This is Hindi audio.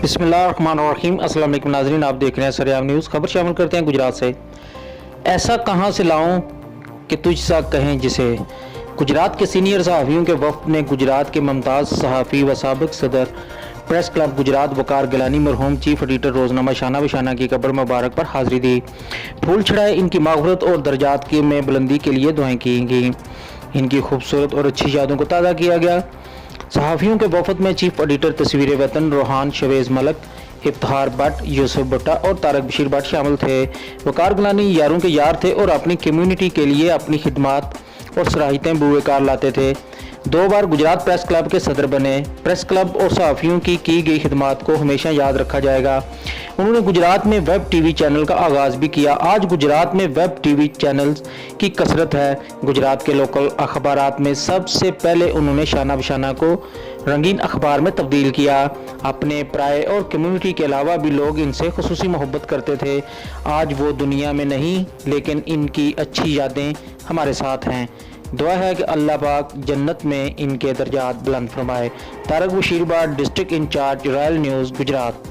बिस्मिल्लाहिर्रहमानिर्रहीम। अस्सलाम वालेकुम नाज़रीन, आप देख रहे हैं सरेआम न्यूज़। खबर शामिल करते हैं गुजरात से। ऐसा कहां से लाऊं कि तुझ सा कहें जिसे। गुजरात के सीनियर सहाफ़ियों के वफ़द ने गुजरात के मुमताज़ सहाफ़ी व साबिक़ सदर प्रेस क्लब गुजरात वकार गिलानी मरहूम चीफ एडिटर रोज़नामा शाना बशाना की कब्र मुबारक पर हाज़िरी दी। फूल चढ़ाए, इनकी मग़फ़िरत और दर्जात की में बुलंदी के लिए दुआएं की गई। इनकी खूबसूरत और अच्छी यादों को ताज़ा किया गया। सहाफ़ियों के वफ़द में चीफ एडिटर तस्वीर वतन रोहान शवेज़ मलक, इफ्तिखार भट्ट, यूसुफ भुट्टा और तारक बशीर भट्ट शामिल थे। वकार गिलानी यारों के यार थे और अपनी कम्युनिटी के लिए अपनी खिदमत और सलाहियतें बुएकार लाते थे। 2 बार गुजरात प्रेस क्लब के सदर बने। प्रेस क्लब और सहाफ़ियों की गई खिदमत को हमेशा याद रखा जाएगा। उन्होंने गुजरात में वेब टीवी चैनल का आगाज़ भी किया। आज गुजरात में वेब टीवी चैनल्स की कसरत है। गुजरात के लोकल अखबारात में सबसे पहले उन्होंने शाना बशाना को रंगीन अखबार में तब्दील किया। अपने पराए और कम्युनिटी के अलावा भी लोग इनसे खुसूसी मोहब्बत करते थे। आज वो दुनिया में नहीं, लेकिन इनकी अच्छी यादें हमारे साथ हैं। दुआ है कि अल्लाह पाक जन्नत में इनके दर्जात बुलंद फरमाए। Tariq Bashir Bhat, district incharge, royal news, Gujarat.